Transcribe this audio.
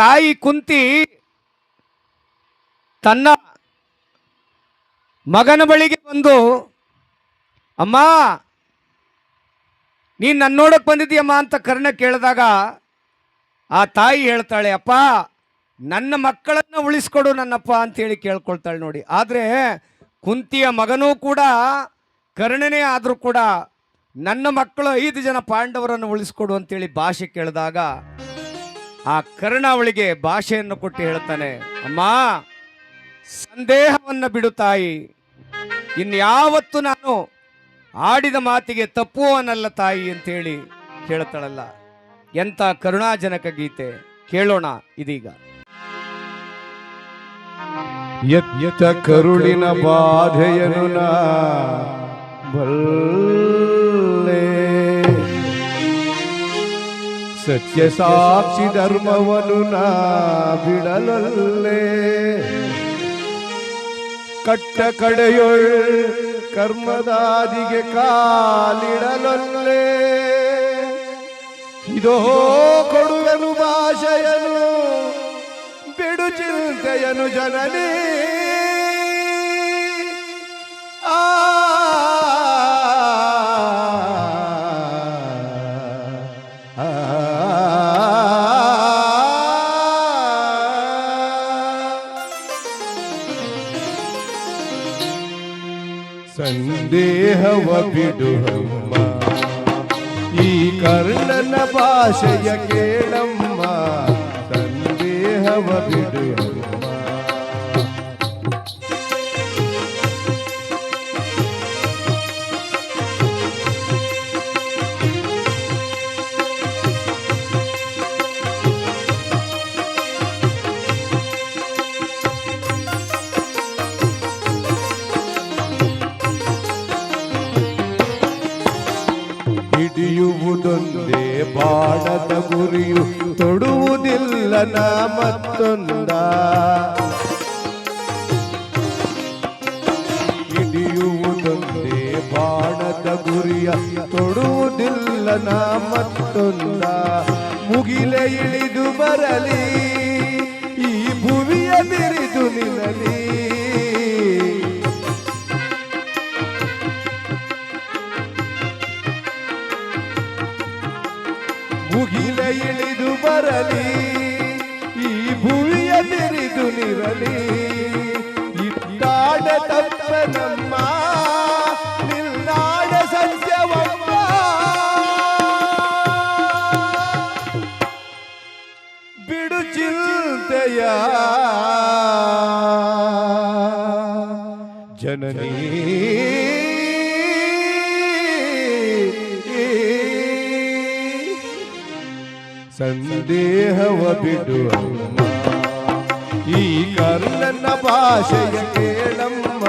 ತಾಯಿ ಕುಂತಿ ತನ್ನ ಮಗನ ಬಳಿಗೆ ಬಂದು, ಅಮ್ಮ ನೀನು ನನ್ನ ನೋಡಕ್ಕೆ ಬಂದಿದ್ದೀಯಮ್ಮ ಅಂತ ಕರ್ಣ ಕೇಳಿದಾಗ ಆ ತಾಯಿ ಹೇಳ್ತಾಳೆ, ಅಪ್ಪ ನನ್ನ ಮಕ್ಕಳನ್ನು ಉಳಿಸ್ಕೊಡು ನನ್ನಪ್ಪ ಅಂತೇಳಿ ಕೇಳ್ಕೊಳ್ತಾಳೆ ನೋಡಿ. ಆದರೆ ಕುಂತಿಯ ಮಗನೂ ಕೂಡ ಕರ್ಣನೇ ಆದರೂ ಕೂಡ ನನ್ನ ಮಕ್ಕಳು 5 ಜನ ಪಾಂಡವರನ್ನು ಉಳಿಸ್ಕೊಡು ಅಂತೇಳಿ ಭಾಷೆ ಕೇಳಿದಾಗ ಆ ಕರ್ಣ ಅವಳಿಗೆ ಭಾಷೆಯನ್ನು ಕೊಟ್ಟು ಹೇಳ್ತಾನೆ, ಅಮ್ಮ ಸಂದೇಹವನ್ನು ಬಿಡು ತಾಯಿ, ಇನ್ಯಾವತ್ತು ನಾನು ಆಡಿದ ಮಾತಿಗೆ ತಪ್ಪುವನಲ್ಲ ತಾಯಿ ಅಂತೇಳಿ ಕೇಳ್ತಾಳಲ್ಲ. ಎಂಥ ಕರುಣಾಜನಕ ಗೀತೆ, ಕೇಳೋಣ ಇದೀಗ. ಯತ್ಯತ ಕರುಳಿನ ಬಾಧೆಯನು ನಾ ಬಲ್ಲೆ, ಸತ್ಯ ಸಾಕ್ಷಿ ಧರ್ಮವನು ನಾ ಬಿಡಲಲ್ಲೇ, ಕಟ್ಟ ಕಡೆಯೊಳ್ ಕರ್ಮದಾದಿಗೆ ಕಾಲಿಡಲೊಲ್ಲೆ, ಇದೋ ಕೊಡುವೆನು ಭಾಷೆಯನು ಬಿಡು ಚಿಂತೆಯನು ಜನನೇ, ಆ ಸಂದೇಹವ ಬಿಡುವಮ್ಮ, ಈ ಕರ್ಣನ ಭಾಷೆಯ ಕೇಳಮ್ಮ, ಸಂದೇಹವ ಬಿಡುವಮ್ಮ. ಹಿಡಿಯುವುದೊಂದೇ ಬಾಣದ ಗುರಿಯು, ತೊಡುವುದಿಲ್ಲ ನಾ ಮತ್ತೊಂದ, ಹಿಡಿಯುವುದೊಂದೇ ಬಾಣದ ಗುರಿಯ, ತೊಡುವುದಿಲ್ಲ ನಾ ಮತ್ತೊಂದ, ಮುಗಿಲೆ ಇಳಿದು ಬರಲಿ ಈ ಭುವಿಯ ಬಿರಿದು ನಿನಲಿ, ಮುಗಿಲ ಇಳಿದು ಬರಲಿ ಈ ಭುವಿಯ ಬಿರಿದು ನಿರಲಿ, ಇದ್ದಾಡ ತಪ್ಪ ನಮ್ಮ ನಿಲ್ದಾಡ ಸತ್ಯವಮ್ಮ, ಬಿಡು ಚಿಂತೆಯ ಜನನೀ, ಸಂದೇಹವ ಬಿಡುವಮ್ಮ, ಈ ಕರ್ಣನ ಭಾಷೆಯ ಕೇಳಮ್ಮ,